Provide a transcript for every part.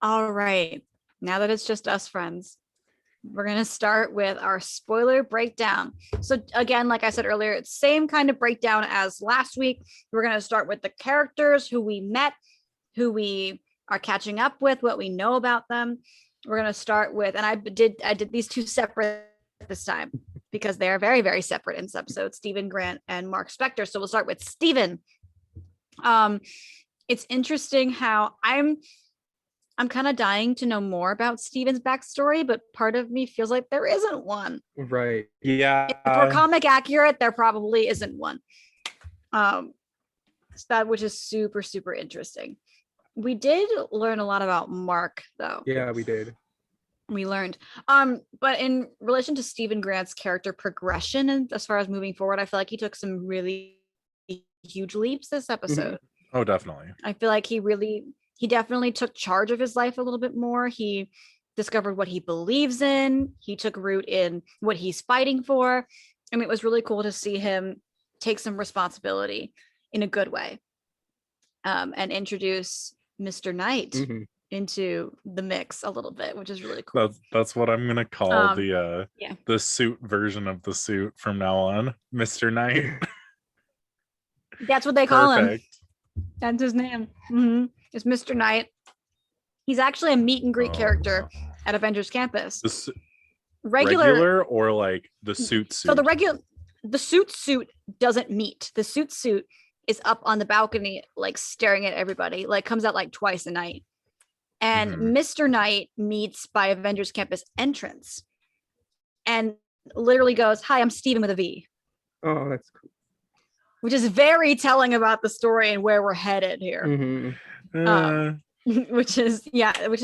All right. Now that it's just us friends, we're going to start with our spoiler breakdown. So again, like I said earlier, it's same kind of breakdown as last week. We're going to start with the characters who we met, who we are catching up with, what we know about them. We're going to start with, and I did these two separate this time because they are very, very separate in this episode, Stephen Grant and Mark Spector. So we'll start with Stephen. It's interesting how I'm kind of dying to know more about Steven's backstory, but part of me feels like there isn't one. Right. Yeah. If we're comic accurate, there probably isn't one. Which is super, super interesting. We did learn a lot about Mark, though. Yeah, we did. We learned. But in relation to Stephen Grant's character progression, and as far as moving forward, I feel like he took some really huge leaps this episode. Oh, definitely. I feel like he definitely took charge of his life a little bit more. He discovered what he believes in. He took root in what he's fighting for. And it was really cool to see him take some responsibility in a good way, and introduce Mr. Knight into the mix a little bit, which is really cool. That's what I'm gonna call the suit version of the suit from now on, Mr. Knight. That's what they call him. That's his name. It's Mr. Knight. He's actually a meet and greet character at Avengers Campus. Regular or like the suit? So the suit doesn't meet. The suit is up on the balcony, like staring at everybody, like comes out like twice a night. And Mr. Knight meets by Avengers Campus entrance and literally goes, "Hi, I'm Steven with a V." Oh, that's cool. Which is very telling about the story and where we're headed here. Which is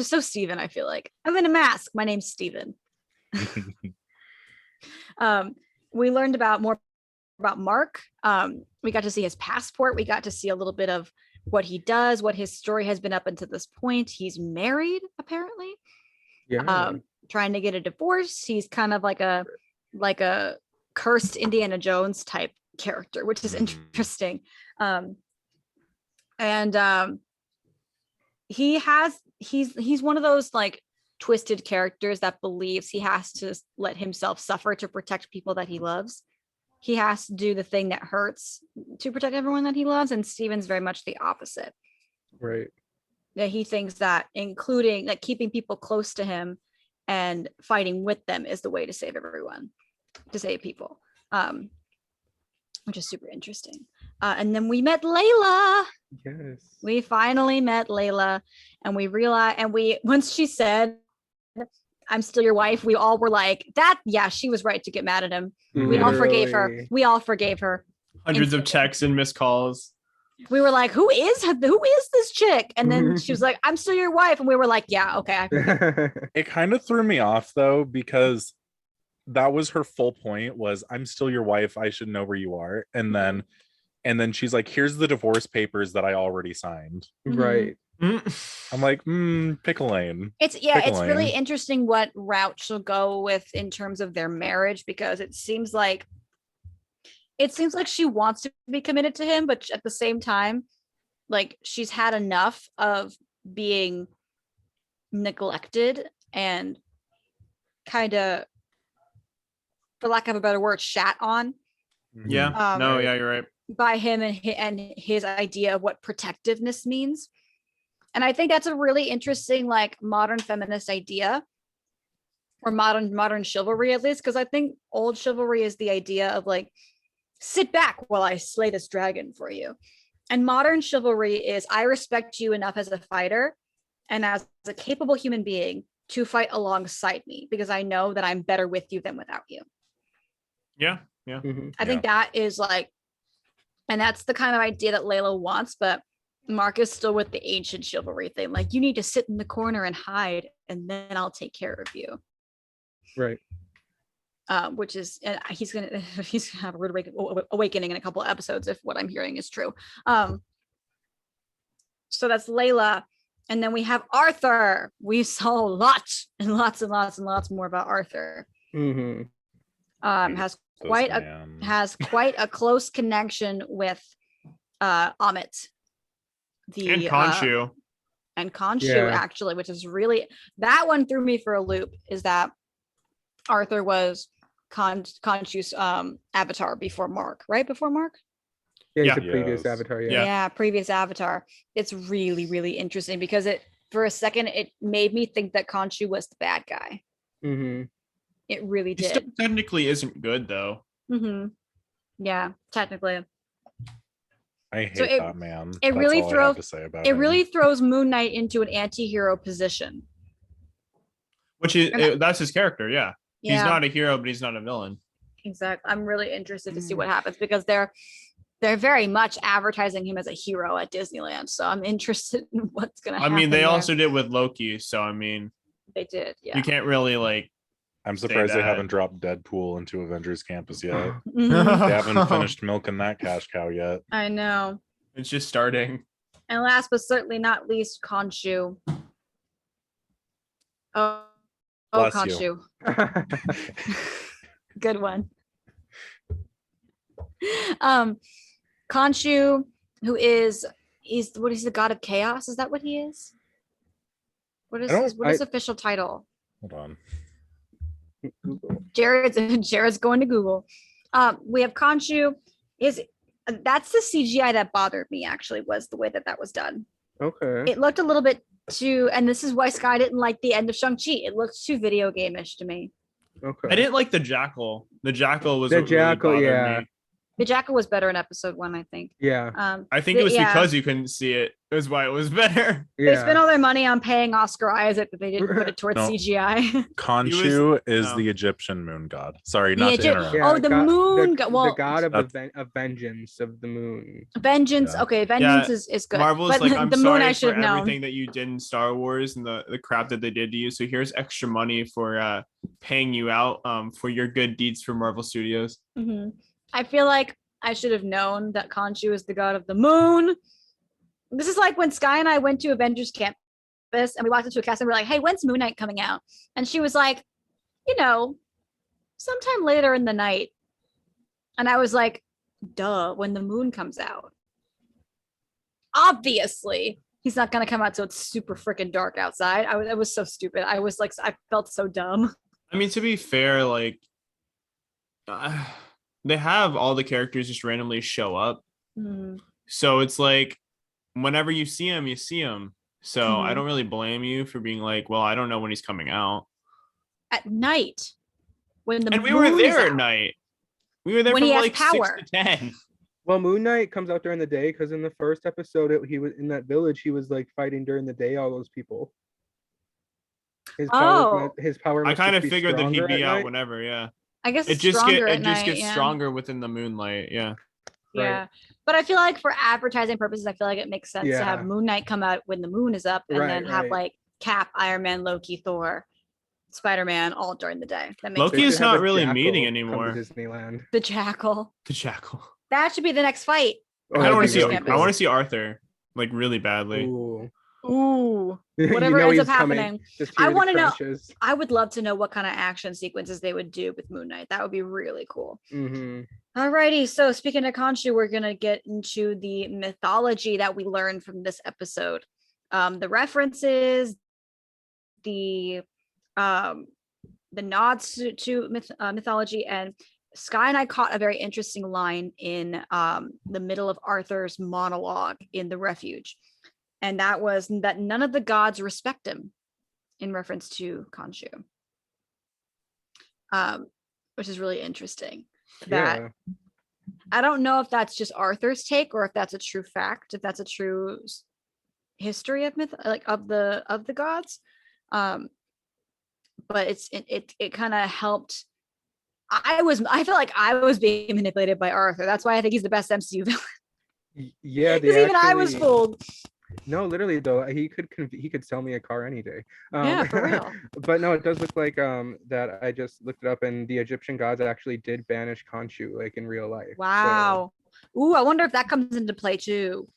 so Steven, I feel like. I'm in a mask. My name's Steven. We learned more about Mark. We got to see his passport. We got to see a little bit of what he does, what his story has been up until this point. He's married, apparently. Yeah. Trying to get a divorce. He's kind of like a cursed Indiana Jones type character, which is interesting. He's one of those like twisted characters that believes he has to let himself suffer to protect people that he loves. He has to do the thing that hurts to protect everyone that he loves, and Steven's very much the opposite. Right. That he thinks that including like keeping people close to him and fighting with them is the way to save everyone, to save people. Which is super interesting. And then we met Layla. Yes. We finally met Layla, and we realized, once she said, "I'm still your wife," we all were like, she was right to get mad at him. We all forgave her. Hundreds of texts and missed calls. We were like, who is this chick? And then she was like, "I'm still your wife." And we were like, yeah, okay. It kind of threw me off though, because that was her full point, was I'm still your wife, I should know where you are. And then she's like, "Here's the divorce papers that I already signed." Right. I'm like, pickle lane. It's really interesting what route she'll go with in terms of their marriage, because it seems like she wants to be committed to him, but at the same time, like, she's had enough of being neglected and kind of, for lack of a better word, shat on. Yeah. You're right. By him and his idea of what protectiveness means. And I think that's a really interesting, like, modern feminist idea, or modern chivalry, at least, because I think old chivalry is the idea of like, sit back while I slay this dragon for you. And modern chivalry is, I respect you enough as a fighter and as a capable human being to fight alongside me, because I know that I'm better with you than without you. Yeah. I think that is like, and that's the kind of idea that Layla wants, but Mark is still with the ancient chivalry thing. Like, you need to sit in the corner and hide, and then I'll take care of you. Right. Which is, he's gonna have a rude awakening in a couple of episodes if what I'm hearing is true. So that's Layla, and then we have Arthur. We saw lots and lots and lots and lots more about Arthur. Has quite a close connection with Amit, and Khonshu. and Khonshu Yeah. actually, which is really, that one threw me for a loop, is that Arthur was Khonshu's avatar before Mark, right? Before Mark? Yeah, he's Yeah. a previous Yes. avatar. Yeah. Yeah. Previous avatar. It's really, really interesting because it, for a second, it made me think that Khonshu was the bad guy. Mm-hmm. It really He still did. technically isn't good though. Mm-hmm. Yeah, technically. I hate So it- that man. it That's really all I throw- have to say about It him. really throws Moon Knight into an anti-hero position. Which is And that's his character, yeah. Yeah, He's not a hero, but he's not a villain. exactly. I'm really interested to see what happens because they're very much advertising him as a hero at Disneyland. So I'm interested in what's gonna I happen. mean, they there. also did with Loki, so I mean, They did, yeah. you can't really like I'm say surprised they that. haven't dropped Deadpool into Avengers Campus yet. Mhm. They haven't finished milking that cash cow yet. I know. It's just starting. And last but certainly not least, Khonshu. Oh, Bless Khonshu. Good one. Khonshu, who is he's the god of chaos? Is that what he is? What is I don't- his official title? Hold on. Google. Jared's going to Google. We have Khonshu. That's the CGI that bothered me, actually, was the way that was done. Okay. It looked a little bit too, and this is why Sky didn't like the end of Shang-Chi. It looked too video game-ish to me. Okay. I didn't like the jackal. The jackal was The what really jackal, bothered yeah. me. The Jackal was better in episode 1, I think. Yeah. I think it was yeah. because you couldn't see it. Is why it was better. They spent Yeah. all their money on paying Oscar Isaac, but they didn't put it towards No. CGI. Khonshu is no. the Egyptian moon god. Sorry, The not to Egypt- interrupt. Yeah, Oh, the moon god- well, the god of That's- of vengeance of the moon. Vengeance. Yeah. Okay, Vengeance Yeah, is good. Marvel's but like, I'm the moon sorry I for should have known. everything that you did in Star Wars and the crap that they did to you. So here's extra money for paying you out for your good deeds for Marvel Studios. Mhm. I feel like I should have known that Khonshu is the god of the moon. This is like when Sky and I went to Avengers Campus and we walked into a cast and we're like, hey, when's Moon Knight coming out? And she was like, sometime later in the night. And I was like, duh, when the moon comes out. Obviously, he's not going to come out till it's super freaking dark outside. I was so stupid. I was like, I felt so dumb. I mean, to be fair, like they have all the characters just randomly show up. Mm. So it's like whenever you see him, you see him. So I Mhm. don't really blame you for being like, well, I don't know when he's coming out. At night, when the And we moon were is there at out. night. We were there When from he has like power. 6 to 10. Well, Moon Knight comes out during the day because in the first episode, he was in that village. He was like fighting during the day. All those people. His Oh. power. I must kind just of be figured that he'd stronger be at out night. whenever, yeah. I guess It it's just stronger at gets night, yeah. stronger within the moonlight, yeah. Yeah. Right. But I feel like for advertising purposes, I feel like it makes sense to have Yeah. Moon Knight come out when the moon is up and then have Right. like Cap, Iron Man, Loki, Thor, Spider-Man all during the day. That makes Loki They is should have not a really jackal meeting come to anymore. Disneyland. the Jackal. The jackal. That should be the next fight. Oh, I that'd don't want be to see. really I cool. want to see Arthur like really badly. Ooh. Ooh. You Whatever know ends up he's coming. happening. Just I hear the wanna know- crashes. I would love to know what kind of action sequences they would do with Moon Knight. That would be really cool. Mm-hmm. Alrighty, so speaking of Khonshu, we're gonna get into the mythology that we learned from this episode. The references, the nods to mythology, and Sky and I caught a very interesting line in the middle of Arthur's monologue in the refuge, and that was that none of the gods respect him, in reference to Khonshu, which is really interesting. That Yeah. I don't know if that's just Arthur's take or if that's a true fact, if that's a true history of myth, like of the gods. But it kind of helped. I feel like I was being manipulated by Arthur. That's why I think he's the best MCU villain. Yeah. Because even I was fooled. No, literally though, he could sell me a car any day. Yeah, for real. But no, it does look like that I just looked it up, and the Egyptian gods actually did banish Khonshu like in real life. So Wow. Ooh, I wonder if that comes into play too.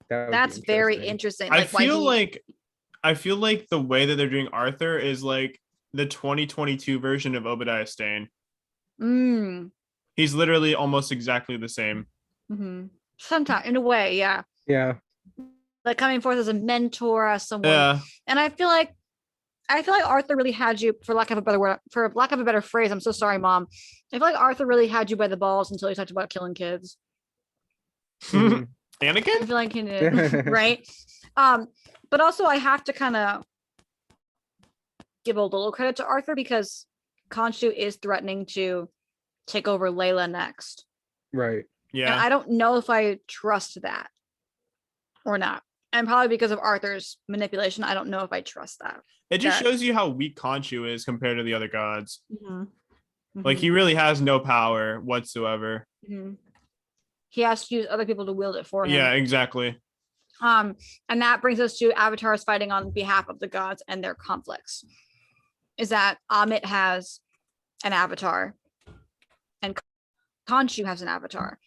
that would be That's very interesting. interesting. I Like why feel like the way that they're doing Arthur is like the 2022 version of Obadiah Stane. He's literally almost exactly the same. Sometimes in a way, yeah. Yeah. like coming forth as a mentor, as someone. Yeah. And I feel like Arthur really had you, for lack of a better word, for lack of a better phrase. I'm so sorry, Mom. I feel like Arthur really had you by the balls until he talked about killing kids. Mhm. I Anakin? feel like he did, right? But also I have to kind of give a little credit to Arthur because Khonshu is threatening to take over Layla next. Right. And Yeah. I don't know if I trust that or not. And probably because of Arthur's manipulation, I don't know if I trust that. It just that- shows you how weak Khonshu is compared to the other gods. Mhm. Like, he really has no power whatsoever. Mhm. He has to use other people to wield it for him. Yeah, exactly. And that brings us to avatars fighting on behalf of the gods and their conflicts. Is that Amit has an avatar and Khonshu has an avatar.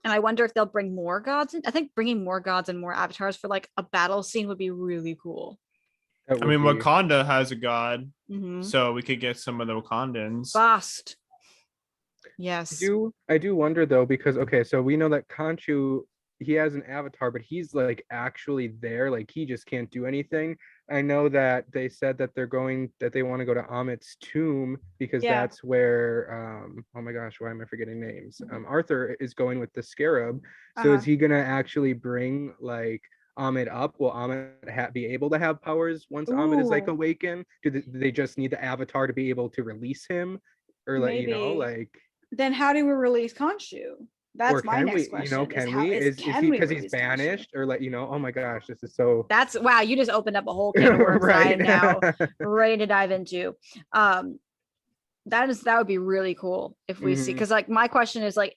And I wonder if they'll bring more gods in. I think bringing more gods and more avatars for like a battle scene would be really cool. That I mean, would be- Wakanda has a god, Mhm. so we could get some of the Wakandans. Bast. I Yes. do wonder though, because okay, so we know that Khonshu, he has an avatar, but he's like actually there, like he just can't do anything. I know that they said that they want to go to Amit's tomb because Yeah. that's where oh my gosh, why am I forgetting names? Arthur is going with the scarab. So Uh-huh. is he gonna actually bring like Amit up? Will Amit be able to have powers once Amit is like Ooh. awakened? Do they just need the avatar to be able to release him? Or like, you know, Maybe. like, Then how do we release Khonshu? That's or my can next we, question. can how, we, is can he, we because he's release Khonshu? banished, or like, oh my gosh, this is so That's wow, you just opened up a whole can of worms that I am now ready to dive into. That would be really cool if we see, Mhm. because like my question is like,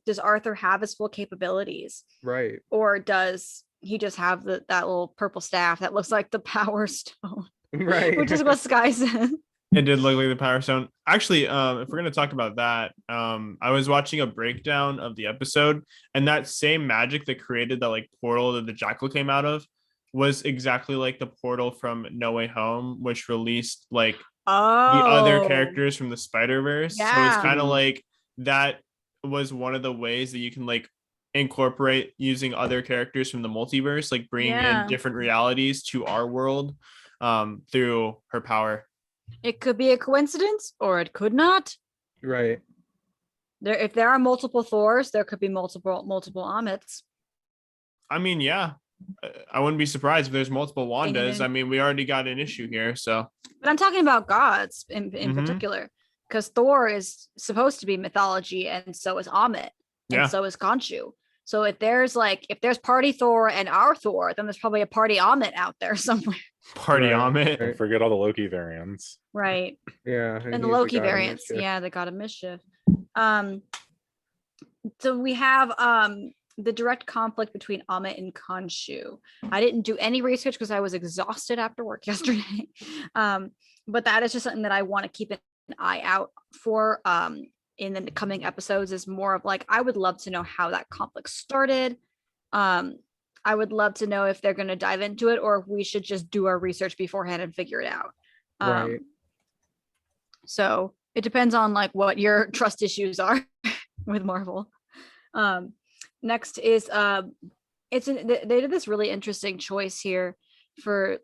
does Arthur have his full capabilities, right. or does he just have that little purple staff that looks like the Power Stone, Right. which is what Sky said? It did look like the Power Stone. Actually, if we're gonna talk about that, I was watching a breakdown of the episode, and that same magic that created that like portal that the jackal came out of was exactly like the portal from No Way Home, which released like the other characters from the Spider-Verse. So it's Yeah. kind of like that was one of the ways that you can like incorporate using other characters from the multiverse, like bringing Yeah. in different realities to our world through her power. It could be a coincidence, or it could not. Right. If there are multiple Thors, there could be multiple Amits. I mean, yeah, I wouldn't be surprised if there's multiple Wandas. in. I mean, we already got an issue here, so. But I'm talking about gods in Mhm. particular, because Thor is supposed to be mythology, and so is Amit, and Yeah. so is Khonshu. So if there's party Thor and our Thor, then there's probably a party Amit out there somewhere. Party Right. Amit. Don't forget all the Loki variants. Right. Yeah. And the he's Loki god of variants. mischief. Yeah, the god of mischief. So we have the direct conflict between Amit and Khonshu. I didn't do any research because I was exhausted after work yesterday. But that is just something that I want to keep an eye out for in the coming episodes, is more of like, I would love to know how that conflict started. I would love to know if they're going to dive into it, or if we should just do our research beforehand and figure it out. Right. So it depends on like what your trust issues are with Marvel. Next is they did this really interesting choice here for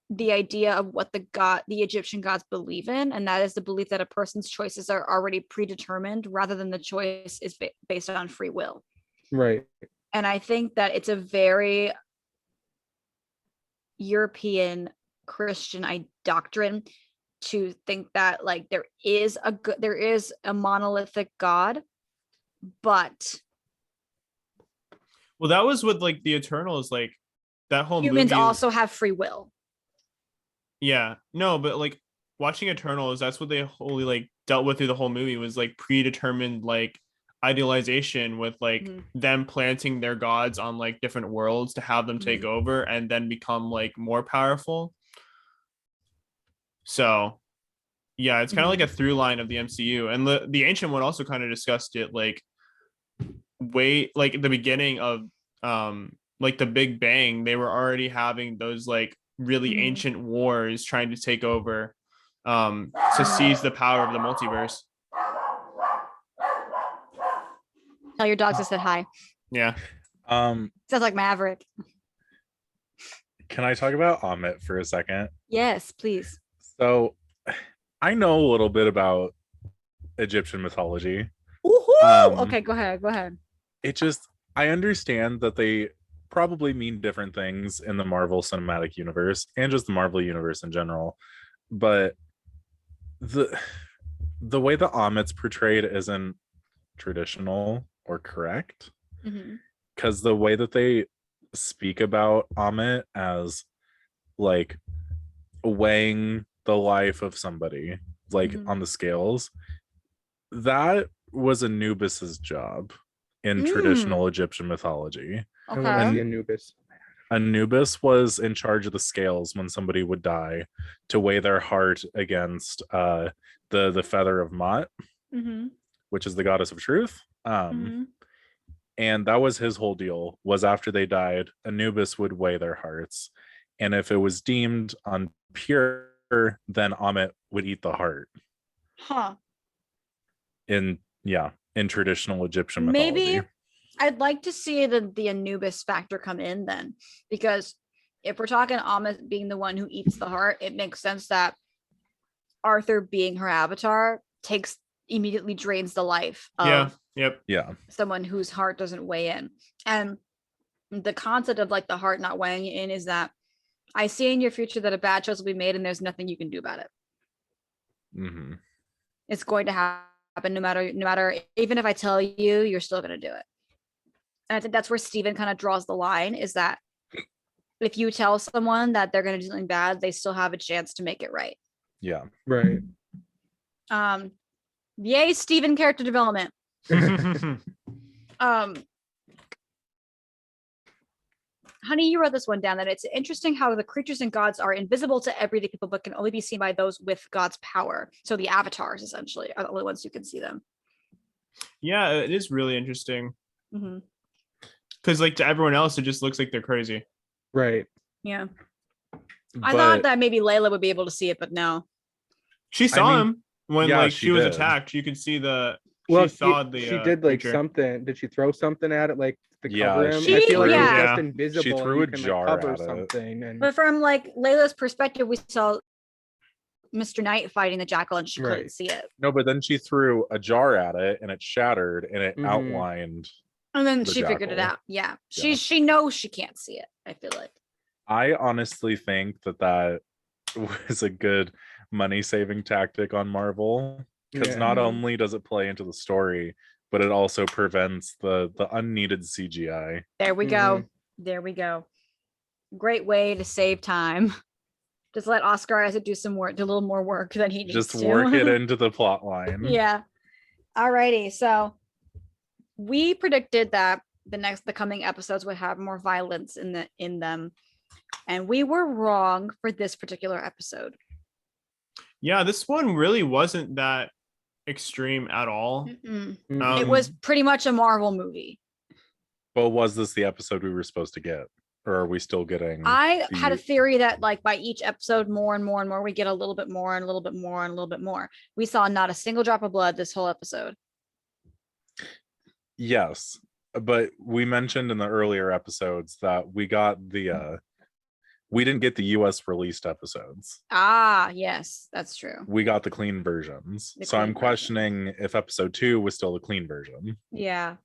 the idea of what the Egyptian gods believe in, and that is the belief that a person's choices are already predetermined rather than the choice is based on free will. Right. And I think that it's a very European Christian doctrine to think that like there is a monolithic God, but Well, that was with like the Eternals, like that whole humans movie. also have free will. Yeah, no, but like watching Eternals, that's what they wholly like dealt with through the whole movie, was like predetermined like idealization with like them planting their gods on like different worlds to have them take over and then become like more powerful. So yeah, it's kind of like a through line of the MCU, and the Ancient One also kind of discussed it like way like at the beginning of like the Big Bang. They were already having those like really ancient wars trying to take over to seize the power of the multiverse. Tell your dogs I said hi. Yeah. Sounds like Maverick. Can I talk about Amit for a second? Yes, please. So I know a little bit about Egyptian mythology. Woohoo! Okay, go ahead. Go ahead. It just, I understand that they probably mean different things in the Marvel Cinematic Universe and just the Marvel Universe in general. But the way that Amit's portrayed isn't traditional or correct, Mhm. because the way that they speak about Amit as like weighing the life of somebody like Mhm. on the scales, that was Anubis's job in traditional Egyptian mythology. I want to Okay. see Anubis. Anubis was in charge of the scales when somebody would die to weigh their heart against the feather of Mot, Mm-hmm. which is the goddess of truth. Mm-hmm. And that was his whole deal, was after they died, Anubis would weigh their hearts. And if it was deemed unpure, then Amit would eat the heart Huh. in traditional Egyptian Maybe mythology. I'd like to see the Anubis factor come in then, because if we're talking Amit being the one who eats the heart, it makes sense that Arthur being her avatar immediately drains the life Yeah. of Yep. Yeah. someone whose heart doesn't weigh in. And the concept of like the heart not weighing in is that I see in your future that a bad choice will be made and there's nothing you can do about it. Mm-hmm. It's going to happen no matter, even if I tell you, you're still going to do it. And I think that's where Steven kind of draws the line, is that if you tell someone that they're going to do something bad, they still have a chance to make it right. Yeah. Right. Yay, Steven character development. Honey, you wrote this one down, that it's interesting how the creatures and gods are invisible to everyday people, but can only be seen by those with God's power. So the avatars essentially are the only ones who can see them. Yeah, it is really interesting. Mm-hmm. Because like to everyone else, it just looks like they're crazy. Right. Yeah. I thought that maybe Layla would be able to see it, but no. She saw him when yeah, like she she was did. attacked. You could see Well, she saw the she did like creature. something. Did she throw something at it like to Yeah, cover him? she I feel like threw- it's yeah. just invisible. She threw and you a can, jar like, cover at it. something. And But from like Layla's perspective, we saw Mr. Knight fighting the jackal and she couldn't Right. see it. No, but then she threw a jar at it and it shattered and it Mhm. outlined. And then The she figured it jackal. out. Yeah. Yeah. She knows she can't see it, I feel like. I honestly think that was a good money saving tactic on Marvel, because Yeah. not Mhm. only does it play into the story, but it also prevents the unneeded CGI. There we go. There we go. Great way to save time. Just let Oscar Isaac do some work, do a little more work than he needs Just to. work it into the plot line. Yeah. Alrighty. So we predicted that the coming episodes would have more violence in them. And we were wrong for this particular episode. Yeah, this one really wasn't that extreme at all. It was pretty much a Marvel movie. But was this the episode we were supposed to get? Or are we still getting I had a theory that like by each episode, more and more and more, we get a little bit more and a little bit more and a little bit more. We saw not a single drop of blood this whole episode. Yes, but we mentioned in the earlier episodes that we got we didn't get the US released episodes. Ah, yes, that's true. We got the clean versions. The So I'm clean questioning if episode 2 was still the clean version. Yeah.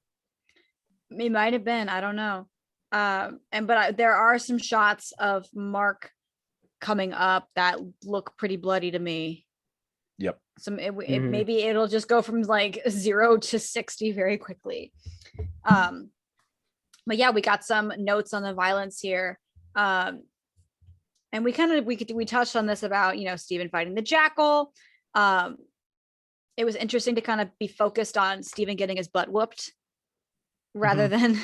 It might have been, I don't know. But there are some shots of Mark coming up that look pretty bloody to me. Yep. Maybe it'll just go from like 0 to 60 very quickly. But yeah, we got some notes on the violence here. And we touched on this about, Steven fighting the jackal. It was interesting to kind of be focused on Steven getting his butt whooped rather than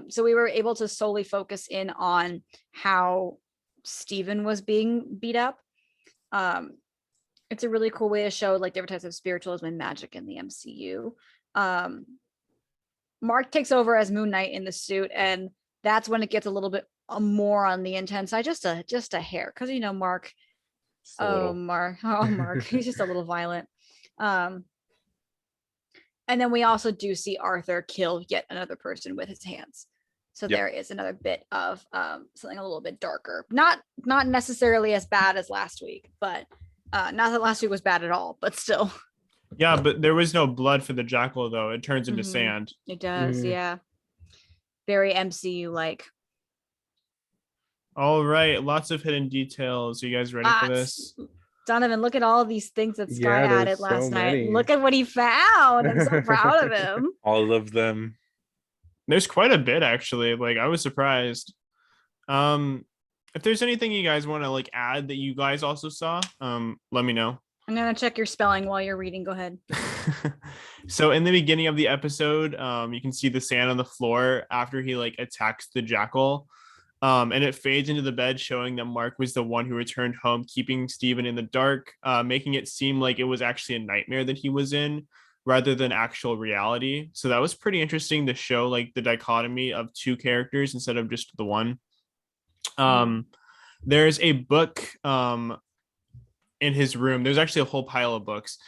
so we were able to solely focus in on how Steven was being beat up. It's a really cool way to show like different types of spiritualism and magic in the MCU. Mark takes over as Moon Knight in the suit, and that's when it gets a little bit more on the intense side, just a hair, because Mark. Mark, he's just a little violent. And then we also do see Arthur kill yet another person with his hands. So Yep. there is another bit of something a little bit darker. Not necessarily as bad as last week, but not that last week was bad at all, but still. Yeah, but there was no blood for the jackal though. It turns into Mhm. sand. It does, Mhm. yeah. Very MCU like. All right, lots of hidden details. Are you guys ready for this? Donovan, look at all these things that Sky Yeah, there's added last so night. many. Look at what he found. I'm so proud of him. All of them. There's quite a bit actually. Like I was surprised. If there's anything you guys want to like add that you guys also saw, let me know. I'm gonna check your spelling while you're reading. Go ahead. So in the beginning of the episode, you can see the sand on the floor after he like attacks the jackal. And it fades into the bed, showing that Mark was the one who returned home, keeping Steven in the dark, making it seem like it was actually a nightmare that he was in rather than actual reality. So that was pretty interesting to show like the dichotomy of two characters instead of just the one. There's a book in his room. There's actually a whole pile of books,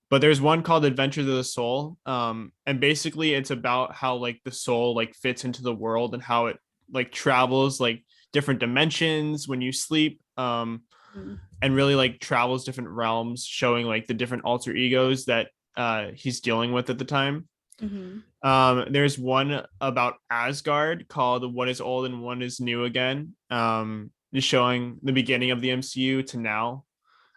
but there's one called Adventures of the Soul. And basically it's about how like the soul like fits into the world and how it like travels like different dimensions when you sleep, and really like travels different realms, showing like the different alter egos that he's dealing with at the time. There's one about Asgard called One is Old and One is New Again, just showing the beginning of the MCU to now,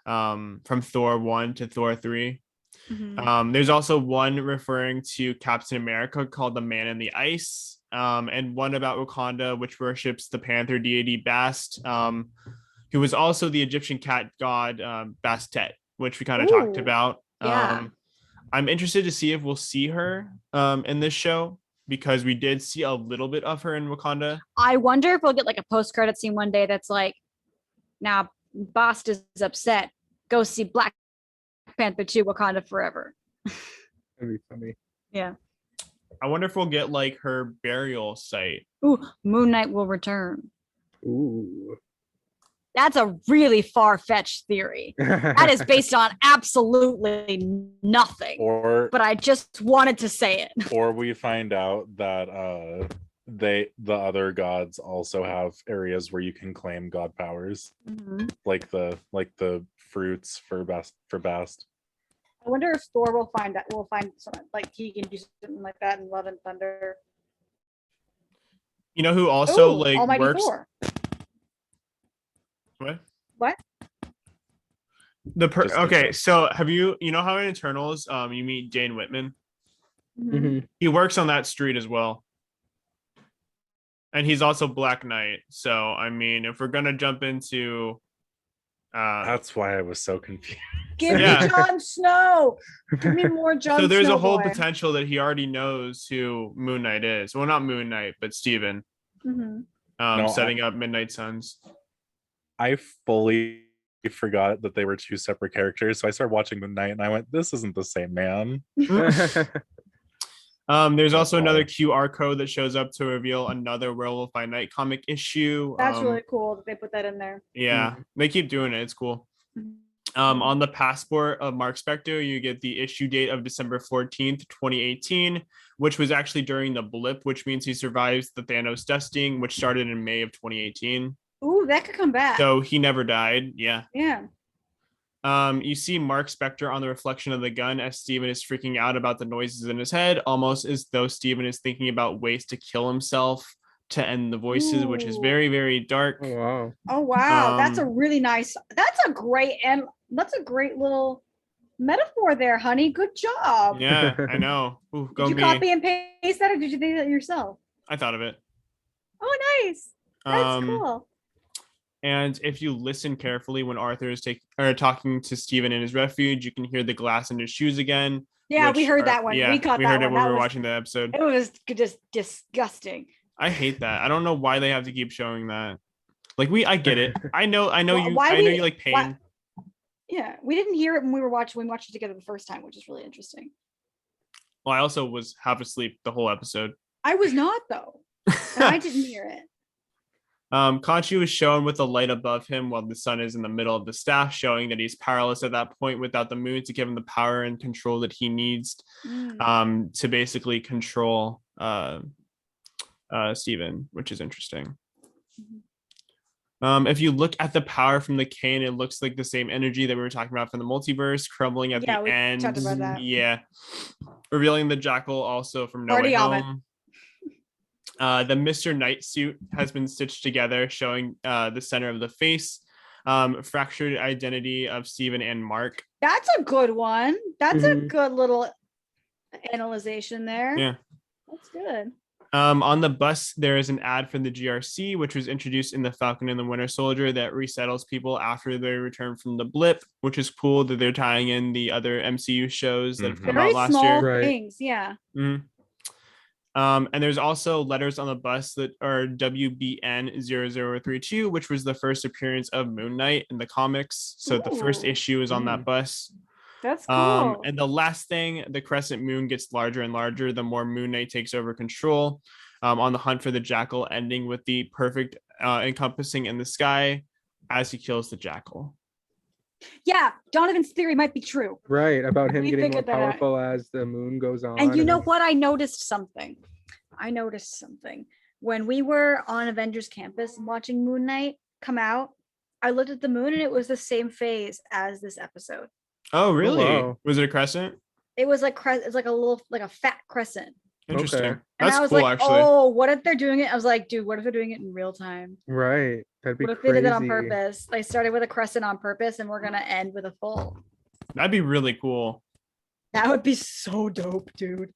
from Thor 1 to Thor 3. There's also one referring to Captain America called The Man in the Ice, and one about Wakanda, which worships the panther deity Bast, who was also the Egyptian cat god Bastet, which we kind of talked Ooh, about. yeah. I'm interested to see if we'll see her in this show, because we did see a little bit of her in Wakanda. I wonder if we'll get like a post-credit scene one day that's like, now Bast is upset. Go see Black Panther 2 Wakanda Forever. That'd be funny. Yeah. I wonder if we'll get like her burial site. Ooh, Moon Knight will return. Ooh. That's a really far-fetched theory. That is based on absolutely nothing. Or But I just wanted to say it. or we find out that the other gods also have areas where you can claim god powers, like the fruits for Bast. I wonder if Thor will find that. We'll find something like he can do something like that in Love and Thunder. You know who also Ooh, like Almighty works? Thor. What? What? Okay, so have you know how in Eternals you meet Dane Whitman? Mhm. He works on that street as well. And he's also Black Knight. So I mean, if we're gonna jump into That's why I was so confused. Give Yeah. me Jon Snow. Give me more Jon Snow. so there's a whole boy. potential that he already knows who Moon Knight is. Well, not Moon Knight, but Steven. No, Setting up Midnight Suns. I fully forgot that they were two separate characters, so I started watching Moon Knight and I went, this isn't the same man. There's also That's another why. QR code that shows up to reveal another Werewolf by Night comic issue. That's really cool that they put that in there. Yeah, they keep doing it. It's cool. On the passport of Mark Spector, you get the issue date of December 14th, 2018, which was actually during the blip, which means he survives the Thanos dusting, which started in May of 2018. Ooh, that could come back. So he never died. Yeah. Yeah. You see Mark Spector on the reflection of the gun as Steven is freaking out about the noises in his head, almost as though Steven is thinking about ways to kill himself to end the voices, which is Ooh. very, very dark. Oh wow. Oh wow, that's a Um, really nice. That's a great little metaphor there, honey. Good job. Yeah, I know. Ooh, go Did you me. copy and paste that, or did you do that yourself? I thought of it. Oh, nice. That's cool. And if you listen carefully when Arthur is talking to Steven in his refuge, you can hear the glass in his shoes again. Yeah, we heard that one. Yeah, we caught we that heard it one. when That we were was, watching the episode. it was just disgusting. I hate that. I don't know why they have to keep showing that. Like I get it. I know Why you. we- I know you like pain. why- Yeah, we didn't hear it when we watched it together the first time, which is really interesting. Well, I also was half asleep the whole episode. I was not though, and I didn't hear it. Khonshu is shown with the light above him while the sun is in the middle of the staff, showing that he's powerless at that point without the moon to give him the power and control that he needs to basically control Steven, which is interesting. Mhm. If you look at the power from the cane, it looks like the same energy that we were talking about from the multiverse, crumbling at Yeah, the we end. talked about that. Yeah. Revealing the jackal also from No Already Way on it. Home. The Mr. Knight suit has been stitched together, showing the center of the face. Fractured identity of Steven and Mark. That's a good one. That's a Mhm. good little analyzation there. Yeah. That's good. On the bus, there is an ad for the GRC, which was introduced in the Falcon and the Winter Soldier that resettles people after they return from the blip, which is cool that they're tying in the other MCU shows that have come Very out last small year. Right. things. Yeah. Mhm. And there's also letters on the bus that are WBN0032, which was the first appearance of Moon Knight in the comics. So the first Ooh. issue is on that bus. That's cool. And the last thing, the crescent moon gets larger and larger the more Moon Knight takes over control. On the hunt for the jackal, ending with the perfect encompassing in the sky as he kills the jackal. Yeah, Donovan's theory might be true. Right, about him We getting more figured that out. powerful as the moon goes on. And you know then- what? I noticed something. When we were on Avengers Campus watching Moon Knight come out, I looked at the moon and it was the same phase as this episode. Oh, really? wow. Was it a crescent? It was like it's like a little like a fat crescent. Interesting. Okay. And That's I was cool, like, actually. oh, what if they're doing it? I was like, dude, what if they're doing it in real time? Right. That'd be What if crazy. they did that on purpose? They started with a crescent on purpose and we're gonna end with a full. That'd be really cool. That would be so dope, dude.